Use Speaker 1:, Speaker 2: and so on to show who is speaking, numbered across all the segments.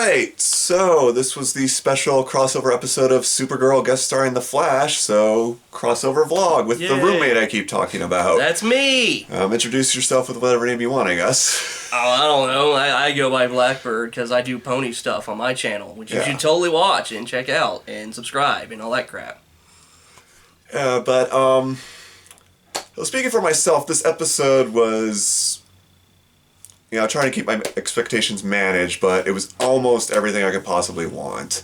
Speaker 1: right, so this was the special crossover episode of Supergirl guest starring The Flash, so crossover vlog with the roommate I keep talking about.
Speaker 2: That's me!
Speaker 1: Introduce yourself with whatever name you want, I guess.
Speaker 2: Oh, I don't know. I go by Blackbird because I do pony stuff on my channel, which you should totally watch and check out and subscribe and all that crap.
Speaker 1: But speaking for myself, this episode was... trying to keep my expectations managed, but it was almost everything I could possibly want.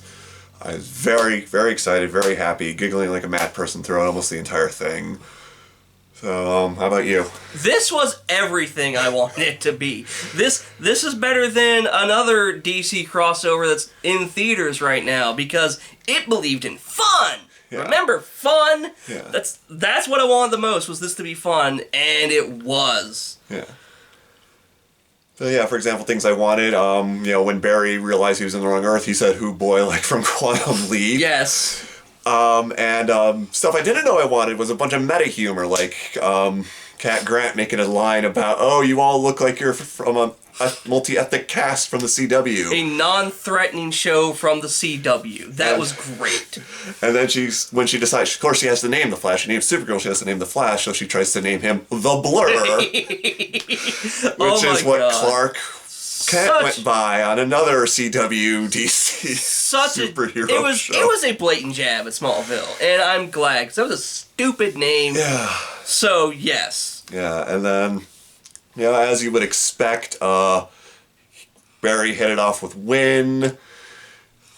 Speaker 1: I was very, very excited, very happy, giggling like a mad person throughout almost the entire thing. So, how about you?
Speaker 2: This was everything I wanted it to be. This is better than another DC crossover that's in theaters right now because it believed in fun. Yeah. Remember, fun?
Speaker 1: Yeah.
Speaker 2: That's what I wanted the most, was this to be fun, and it was.
Speaker 1: Yeah. So yeah, for example, things I wanted, when Barry realized he was in the wrong Earth, he said, "Hoo boy," like from Quantum Leap.
Speaker 2: Yes.
Speaker 1: And stuff I didn't know I wanted was a bunch of meta humor, like Cat Grant making a line about, "Oh, you all look like you're from a multi-ethnic cast from the CW."
Speaker 2: A non-threatening show from the CW. That was great.
Speaker 1: And then when she decides, of course she has to name the Flash. She names Supergirl, she has to name the Flash, so she tries to name him the Blur. Which is what Clark Kent went by on another CW DC superhero show.
Speaker 2: It was a blatant jab at Smallville, and I'm glad, because that was a stupid name.
Speaker 1: Yeah.
Speaker 2: So, yes.
Speaker 1: Yeah, and then... as you would expect, Barry hit it off with Wynn.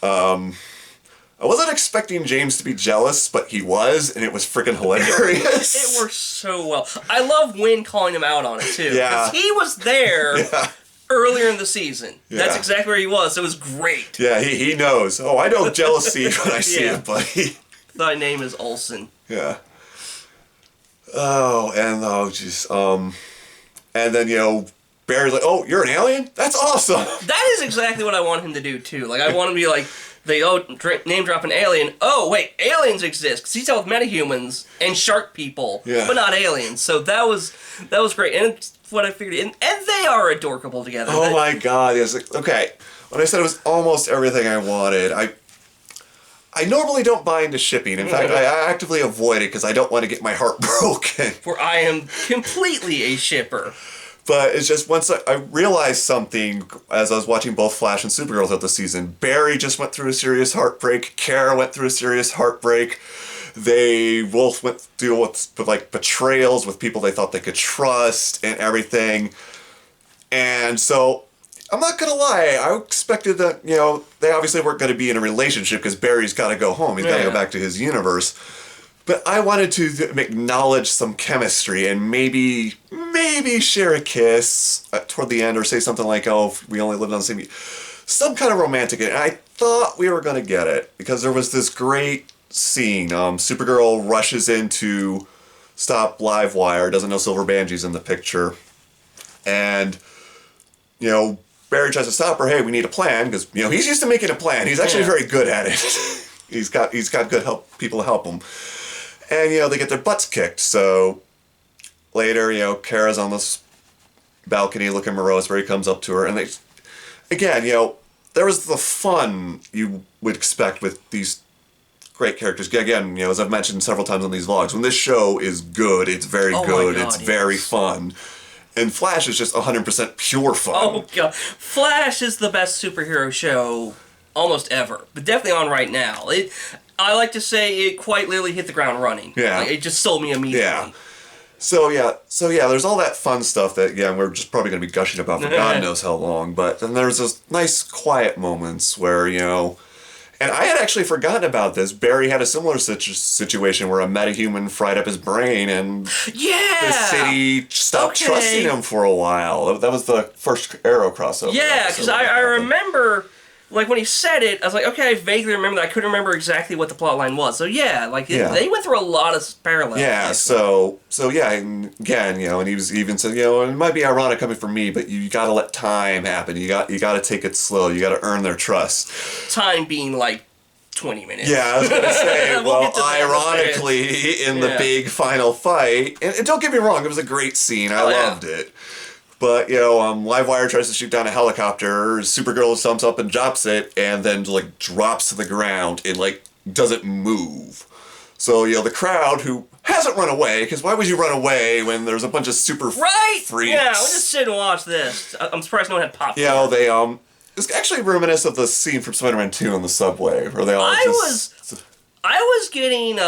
Speaker 1: I wasn't expecting James to be jealous, but he was, and it was freaking hilarious.
Speaker 2: It worked so well. I love Wynn calling him out on it, too.
Speaker 1: Yeah.
Speaker 2: Because he was there earlier in the season.
Speaker 1: Yeah.
Speaker 2: That's exactly where he was, so it was great.
Speaker 1: Yeah, he knows. Oh, I know jealousy when I see it, buddy.
Speaker 2: Thy name is Olsen.
Speaker 1: Yeah. And then, Barry's like, "Oh, you're an alien? That's awesome!"
Speaker 2: That is exactly what I want him to do, too. Like, I want him to be like, name drop an alien. Oh, wait, aliens exist. Because he's dealt with metahumans and shark people, but not aliens. So that was great. And it's what I figured. And they are adorable together.
Speaker 1: Oh my god, yes. Okay, when I said it was almost everything I wanted, I normally don't buy into shipping. In fact, I actively avoid it because I don't want to get my heart broken.
Speaker 2: For I am completely a shipper.
Speaker 1: But it's just once I realized something as I was watching both Flash and Supergirl throughout the season. Barry just went through a serious heartbreak. Kara went through a serious heartbreak. They both went through with betrayals with people they thought they could trust and everything. And so, I'm not going to lie, I expected that, they obviously weren't going to be in a relationship because Barry's got to go home. He's got to go back to his universe. But I wanted to acknowledge some chemistry and maybe share a kiss toward the end or say something like, "Oh, if we only lived on the same..." Some kind of romantic. And I thought we were going to get it because there was this great scene. Supergirl rushes in to stop Livewire, doesn't know Silver Banshee in the picture. And, Barry tries to stop her. "Hey, we need a plan," because, he's used to making a plan. He's actually very good at it. He's got good people to help him. And, they get their butts kicked. So later, Kara's on this balcony looking morose. Barry comes up to her. And they, again, there was the fun you would expect with these great characters. Again, as I've mentioned several times on these vlogs, when this show is good, it's very good.
Speaker 2: God,
Speaker 1: it's very fun. And Flash is just 100% pure fun.
Speaker 2: Oh, God. Flash is the best superhero show almost ever. But definitely on right now. I like to say it quite literally hit the ground running. Yeah. It just sold me immediately.
Speaker 1: Yeah. So there's all that fun stuff that, we're just probably going to be gushing about for God knows how long. But then there's those nice quiet moments where, and I had actually forgotten about this. Barry had a similar situation where a metahuman fried up his brain and the city stopped trusting him for a while. That was the first Arrow crossover.
Speaker 2: Yeah, because I remember... when he said it, I was like, okay, I vaguely remember that. I couldn't remember exactly what the plot line was. So, they went through a lot of parallels.
Speaker 1: Yeah, and again, and he was even said, it might be ironic coming from me, but you got to let time happen. You got to take it slow. You got to earn their trust.
Speaker 2: Time being 20 minutes.
Speaker 1: Yeah, I was going to say, ironically, in the big final fight, and don't get me wrong, it was a great scene. I loved it. But, Livewire tries to shoot down a helicopter, Supergirl jumps up and drops it, and then, like, drops to the ground and, like, doesn't move. So, the crowd, who hasn't run away, because why would you run away when there's a bunch of super freaks?
Speaker 2: Yeah, we'll just sit and watch this. I'm surprised no one had popcorn.
Speaker 1: It's actually reminiscent of the scene from Spider-Man 2 on the subway, where they all
Speaker 2: I was getting,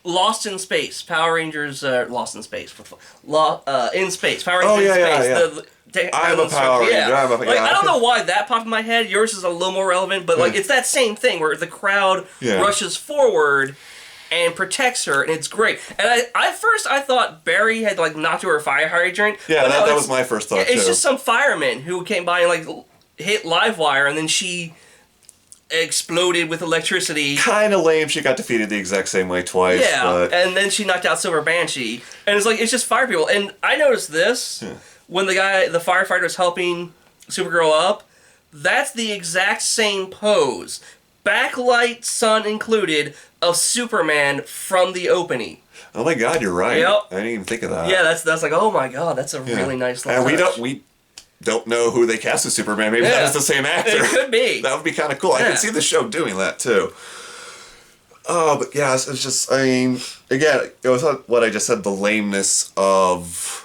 Speaker 2: Lost in Space, Power Rangers, Lost in Space, in Space, Power Rangers in Space.
Speaker 1: I'm a Power Ranger.
Speaker 2: I don't know why that popped in my head. Yours is a little more relevant, but it's that same thing where the crowd rushes forward and protects her, and it's great. And at first I thought Barry had like knocked her a fire hydrant.
Speaker 1: Yeah, that was my first thought.
Speaker 2: It's just some fireman who came by and like hit Livewire, and then she exploded with electricity.
Speaker 1: Kind of lame. She got defeated the exact same way twice.
Speaker 2: Yeah, and then she knocked out Silver Banshee, and it's just fire people. And I noticed this when the firefighter is helping Supergirl up. That's the exact same pose, backlight, sun included, of Superman from the opening.
Speaker 1: Oh my God, you're right.
Speaker 2: Yep.
Speaker 1: I didn't even think of that.
Speaker 2: Yeah, that's like, oh my God, that's a really nice little touch.
Speaker 1: We don't know who they cast as Superman. Maybe that was the same actor.
Speaker 2: It could be.
Speaker 1: That would be kind of cool. I could see the show doing that too. Oh, but yeah, it's just, again, it was what I just said, the lameness of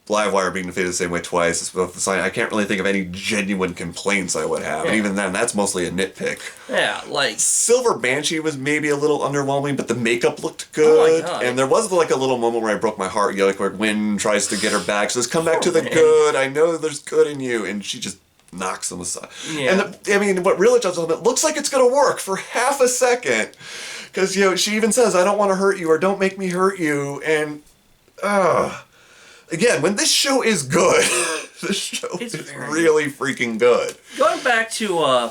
Speaker 1: Livewire being defeated the same way twice. It's both the sign. I can't really think of any genuine complaints I would have. And even then, that's mostly a nitpick.
Speaker 2: Yeah, like...
Speaker 1: Silver Banshee was maybe a little underwhelming, but the makeup looked good. Oh my God. And there was like a little moment where I broke my heart, like where Wynn tries to get her back. She says, come back to the good. I know there's good in you. And she just knocks them aside. Yeah. And what really jumps on it looks like it's going to work for half a second. Because, she even says, I don't want to hurt you, or don't make me hurt you. And, again, when this show is good, this show is really freaking good.
Speaker 2: Going back to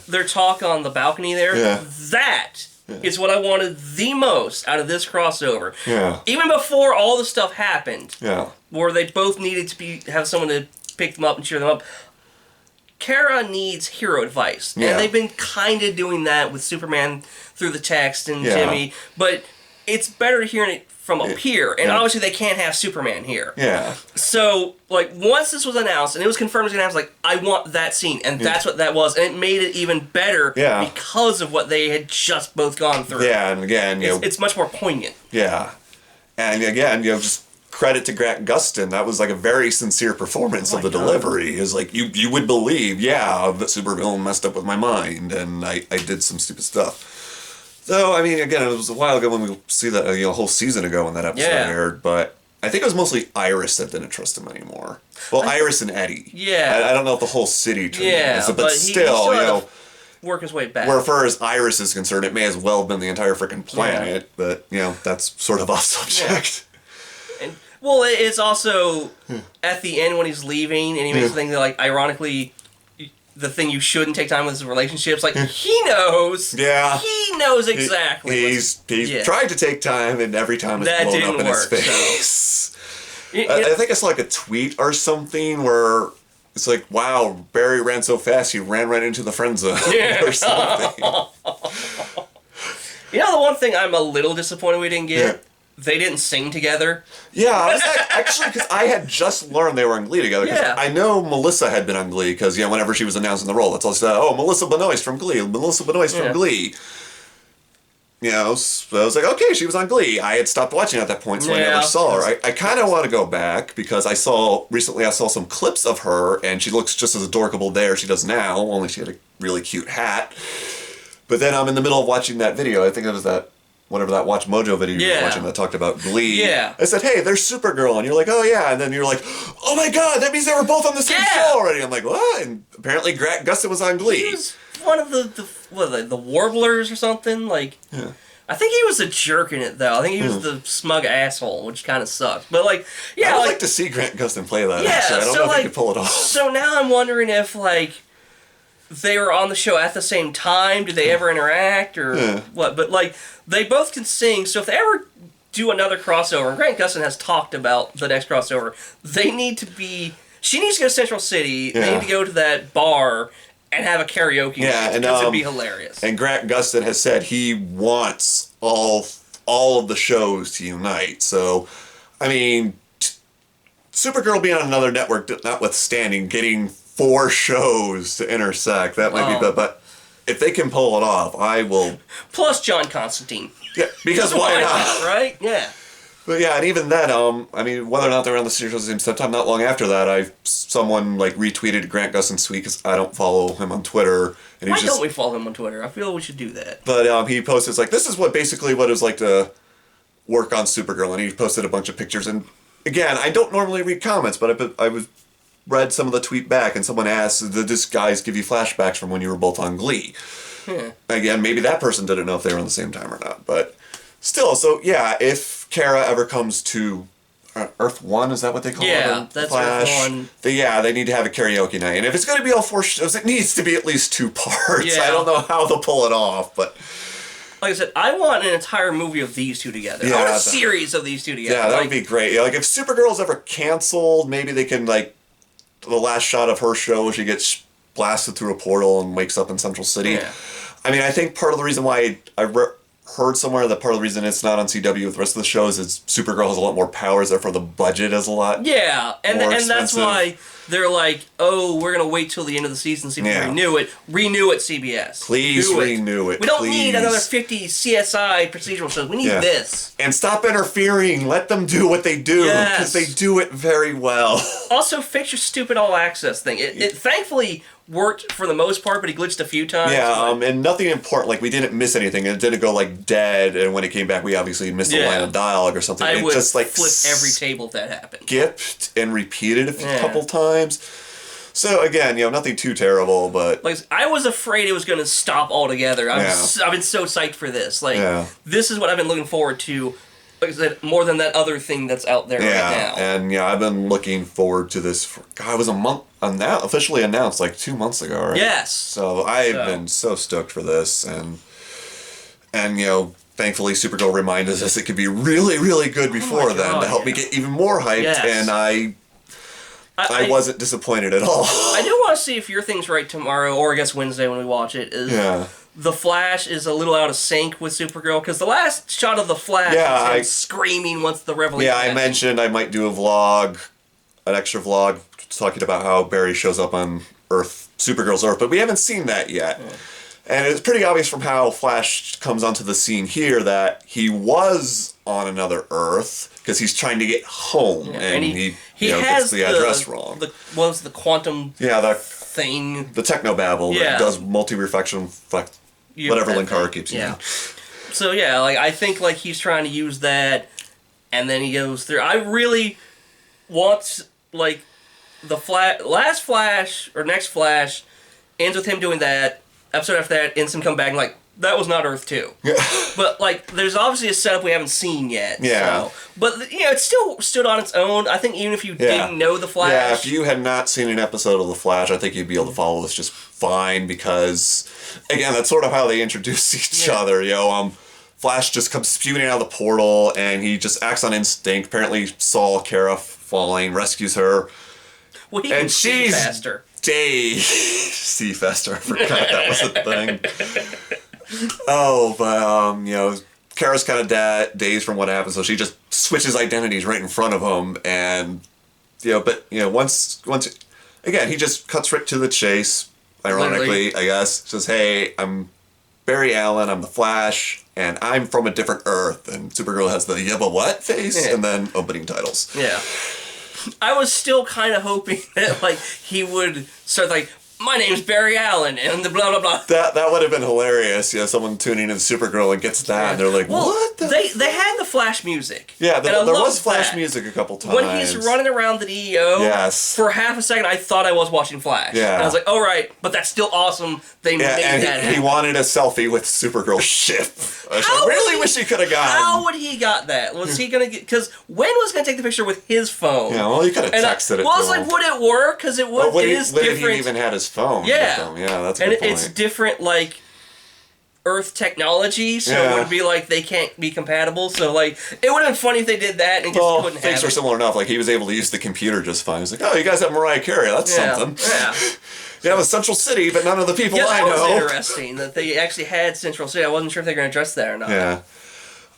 Speaker 2: their talk on the balcony there, that is what I wanted the most out of this crossover. Yeah. Even before all the stuff happened, where they both needed to have someone to pick them up and cheer them up, Kara needs hero advice. Yeah. And they've been kind of doing that with Superman through the text and Jimmy, but it's better hearing it from up here, and obviously they can't have Superman here. Yeah. So, like, once this was announced, and it was confirmed it was going to happen, I was like, I want that scene, and that's what that was, and it made it even better because of what they had just both gone through. Yeah, and again, it's much more poignant. Yeah. And again, just credit to Grant Gustin. That was like a very sincere performance of the delivery. Is like, you would believe, that Supergirl messed up with my mind, and I did some stupid stuff. So, I mean, again, it was a while ago when we see that, a whole season ago when that episode aired, but I think it was mostly Iris that didn't trust him anymore. Well, Iris and Eddie. Yeah. I don't know if the whole city turned against it, but still, work his way back. Where, far as Iris is concerned, it may as well have been the entire freaking planet, but, that's sort of off subject. Yeah. And, well, it's also, at the end when he's leaving, and he makes the thing that, like, ironically, the thing you shouldn't take time with is relationships. Like, he knows. Yeah. He knows exactly. He's tried to take time, and every time it's blown up in his face. So. I think I saw like a tweet or something where it's like, wow, Barry ran so fast, he ran right into the friend zone or something. The one thing I'm a little disappointed we didn't get? They didn't sing together. Yeah, I was actually, because I had just learned they were on Glee together. Yeah. I know Melissa had been on Glee, because, whenever she was announcing the role, that's all she said, Melissa Benoist from Glee, Melissa Benoist from Glee. So I was like, okay, she was on Glee. I had stopped watching at that point, so I never saw her. I kind of want to go back, because I saw some clips of her, and she looks just as adorable there as she does now, only she had a really cute hat. But then I'm in the middle of watching that video. I think it was that whatever that Watch Mojo video you were watching that talked about Glee. Yeah. I said, hey, there's Supergirl. And you're like, oh, yeah. And then you're like, oh, my God, that means they were both on the same show already. I'm like, what? And apparently Grant Gustin was on Glee. He was one of the Warblers or something. Like, I think he was a jerk in it, though. I think he was the smug asshole, which kind of sucks. But, like, I would like to see Grant Gustin play that, actually. I don't know if he could pull it off. So now I'm wondering if, like, they were on the show at the same time. Did they ever interact or what? But, like, they both can sing, so if they ever do another crossover, and Grant Gustin has talked about the next crossover, they need to be... She needs to go to Central City, they need to go to that bar and have a karaoke night, because it'd be hilarious. And Grant Gustin has said he wants all of the shows to unite, so, I mean...
Speaker 1: Supergirl being on another network, notwithstanding, getting 4 shows to intersect, that might be, but if they can pull it off, I will.
Speaker 2: Plus John Constantine.
Speaker 1: Yeah, because why not?
Speaker 2: Right? Yeah.
Speaker 1: But yeah, and even then, I mean, whether or not they're on the series at the same time, not long after that, someone like retweeted Grant Gustin's tweet because I don't follow him on Twitter, and
Speaker 2: Why don't we follow him on Twitter? I feel we should do that.
Speaker 1: But he posted like, this is basically what it was like to work on Supergirl, and he posted a bunch of pictures. And again, I don't normally read comments, but I read some of the tweet back, and someone asked, did this guys give you flashbacks from when you were both on Glee? Again, maybe that person didn't know if they were on the same time or not, but still, so yeah, if Kara ever comes to Earth 1, is that what they call it?
Speaker 2: Yeah, that's Flash. Earth 1.
Speaker 1: They need to have a karaoke night. And if it's going to be all 4 shows, it needs to be at least 2 parts.
Speaker 2: Yeah.
Speaker 1: I don't know how they'll pull it off, but...
Speaker 2: Like I said, I want an entire movie of these two together. I want a series of these two together.
Speaker 1: Yeah, that would be great. Yeah, like, if Supergirl's ever canceled, maybe they can, like, the last shot of her show, she gets blasted through a portal and wakes up in Central City.
Speaker 2: Yeah.
Speaker 1: I mean, I think part of the reason why heard somewhere that part of the reason it's not on CW with the rest of the shows is Supergirl has a lot more powers, therefore the budget is a lot
Speaker 2: and
Speaker 1: expensive.
Speaker 2: That's why they're like, oh, we're gonna wait till the end of the season to see if we renew it CBS.
Speaker 1: Please renew it.
Speaker 2: We don't need another 50 CSI procedural shows. We need this.
Speaker 1: And stop interfering. Let them do what they do, because they do it very well.
Speaker 2: Also, fix your stupid all access thing. It thankfully worked for the most part, but he glitched a few times.
Speaker 1: Yeah, and nothing important. Like, we didn't miss anything. It didn't go, like, dead, and when it came back, we obviously missed a line of dialogue or something.
Speaker 2: I would
Speaker 1: just, like,
Speaker 2: flip every table if that happened.
Speaker 1: Skipped and repeated a couple times. So, again, nothing too terrible, but...
Speaker 2: Like, I was afraid it was going to stop altogether. I've been so psyched for this. Like, this is what I've been looking forward to. Like I said, more than that other thing that's out there right now.
Speaker 1: And I've been looking forward to this for, it was a month, officially announced like 2 months ago, right?
Speaker 2: Yes.
Speaker 1: So I've been so stoked for this, and thankfully Supergirl reminded us it could be really, really good before then to help me get even more hyped, and I wasn't disappointed at all.
Speaker 2: I do want to see if your thing's right tomorrow, or I guess Wednesday when we watch it, is the Flash is a little out of sync with Supergirl, because the last shot of the Flash is him screaming once the revelation
Speaker 1: I mentioned I might do an extra vlog, talking about how Barry shows up on Earth, Supergirl's Earth, but we haven't seen that yet. And it's pretty obvious from how Flash comes onto the scene here that he was on another Earth, because he's trying to get home, and he
Speaker 2: has
Speaker 1: gets the address wrong.
Speaker 2: What was the quantum thing?
Speaker 1: The technobabble that does multi-reflection, whatever Linkara keeps using.
Speaker 2: So I think he's trying to use that, and then he goes through. I really want the last Flash or next Flash ends with him doing that. Episode after that, ends him come back and that was not Earth 2. But there's obviously a setup we haven't seen yet. Yeah. So. But it still stood on its own. I think even if you didn't know the Flash.
Speaker 1: Yeah, if you had not seen an episode of the Flash, I think you'd be able to follow this just fine, because again, that's sort of how they introduce each other. Flash just comes spewing out of the portal, and he just acts on instinct. Apparently saw Kara falling, rescues her.
Speaker 2: Well, he can see faster.
Speaker 1: See faster. I forgot that was a thing. But Kara's kind of dazed from what happened, so she just switches identities right in front of him, and once again, he just cuts right to the chase. Ironically, I guess, says, "Hey, I'm Barry Allen. I'm the Flash, and I'm from a different Earth." And Supergirl has the "yeah, but what" face, and then opening titles.
Speaker 2: Yeah. I was still kind of hoping that he would start my name's Barry Allen, and the blah blah blah.
Speaker 1: That would have been hilarious. Someone tuning in Supergirl and gets that, and they're like, "What?"
Speaker 2: They had the Flash music.
Speaker 1: Yeah, there was Flash music a couple times.
Speaker 2: When he's running around the DEO, for half a second, I thought I was watching Flash. Yeah, and I was like, "All right," but that's still awesome. They made that happen.
Speaker 1: He wanted a selfie with Supergirl's ship. I really wish he could have gotten.
Speaker 2: How would he got that? Was he gonna get? Because Wen was gonna take the picture with his phone.
Speaker 1: Yeah, well, he could have texted it.
Speaker 2: Well, I was like, would it work? Because it was. It is different.
Speaker 1: He even had his phone.
Speaker 2: Yeah,
Speaker 1: that's a good point.
Speaker 2: It's different, Earth technology, so it would be they can't be compatible. So it would have been funny if they did that and just couldn't have
Speaker 1: things were similar enough. He was able to use the computer just fine. He's like, "Oh, you guys have Mariah Carey. That's something."
Speaker 2: Yeah.
Speaker 1: You have a Central City, but none of the people I know.
Speaker 2: That was interesting that they actually had Central City. I wasn't sure if they were going to address that or not.
Speaker 1: Yeah.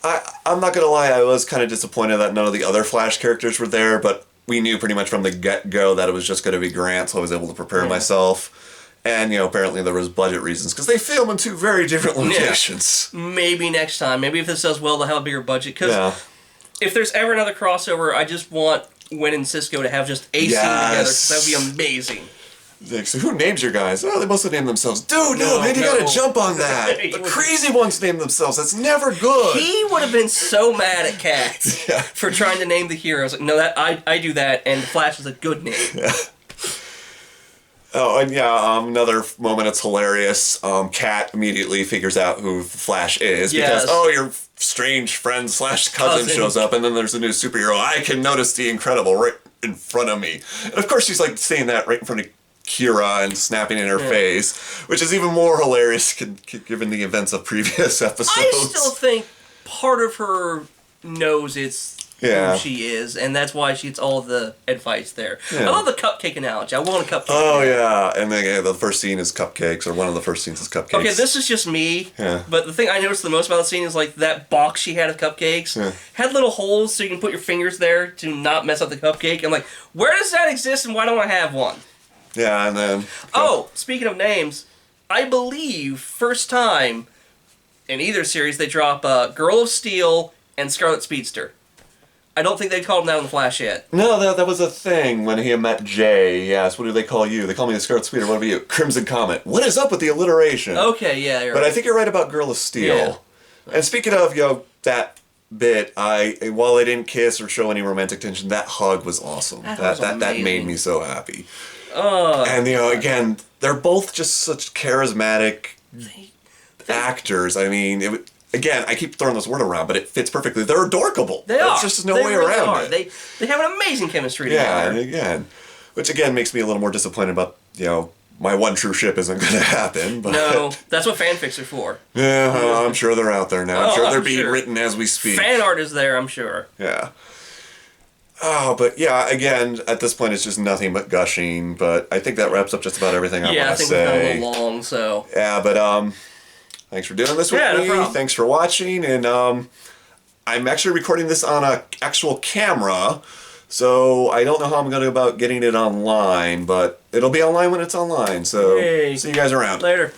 Speaker 1: I'm not going to lie, I was kind of disappointed that none of the other Flash characters were there, but we knew pretty much from the get-go that it was just going to be Grant, so I was able to prepare myself. And, apparently there was budget reasons, because they film in two very different locations.
Speaker 2: Yeah. Maybe next time. Maybe if this does well, they'll have a bigger budget. Because if there's ever another crossover, I just want Gwen and Cisco to have just a scene together, because that would be amazing.
Speaker 1: So who names your guys? Oh, they must have named themselves. Dude, no, man, you gotta jump on that. The crazy ones name themselves. That's never good.
Speaker 2: He would have been so mad at Cat for trying to name the heroes. Like, no, that I do that, and Flash is a good name.
Speaker 1: Yeah. Oh, and another moment that's hilarious. Cat immediately figures out who Flash is because, your strange friend / cousin shows up, and then there's a new superhero. I can notice the Incredible right in front of me. And of course, she's like saying that right in front of Kira and snapping in her face, which is even more hilarious given the events of previous episodes.
Speaker 2: I still think part of her knows it's who she is, and that's why she gets all the advice there. I love the cupcake analogy. I want a cupcake.
Speaker 1: Oh, yeah. And then the first scene is cupcakes, or one of the first scenes is cupcakes.
Speaker 2: Okay, this is just me, but the thing I noticed the most about the scene is, like, that box she had of cupcakes had little holes so you can put your fingers there to not mess up the cupcake. I'm like, where does that exist, and why don't I have one?
Speaker 1: Yeah, and then...
Speaker 2: Oh, speaking of names, I believe first time in either series they drop Girl of Steel and Scarlet Speedster. I don't think they called them that on The Flash yet.
Speaker 1: No, that was a thing when he met Jay. Yes, what do they call you? They call me the Scarlet Speeder. What about you? Crimson Comet. What is up with the alliteration?
Speaker 2: Okay, yeah, you're
Speaker 1: But
Speaker 2: right.
Speaker 1: I think you're right about Girl of Steel. Yeah. And speaking of, that bit, while I didn't kiss or show any romantic tension, that hug was awesome. That made me so happy. And, again, they're both just such charismatic actors. I mean, again, I keep throwing this word around, but it fits perfectly. They're adorkable.
Speaker 2: They are.
Speaker 1: There's just no way around it.
Speaker 2: They have an amazing chemistry
Speaker 1: together.
Speaker 2: together.
Speaker 1: Yeah, and again, which again makes me a little more disappointed about, my one true ship isn't going to happen. But
Speaker 2: no, that's what fanfics are for.
Speaker 1: Yeah, I'm sure they're out there now. I'm sure they're being written as we speak.
Speaker 2: Fan art is there, I'm sure.
Speaker 1: Yeah. Oh, but again, at this point it's just nothing but gushing, but I think that wraps up just about everything I want to say.
Speaker 2: Yeah, I think we've gone a little long, so...
Speaker 1: Yeah, but, thanks for doing this with me. No problem. Thanks for watching, and, I'm actually recording this on an actual camera, so I don't know how I'm going to go about getting it online, but it'll be online when it's online, so see you guys around.
Speaker 2: Later.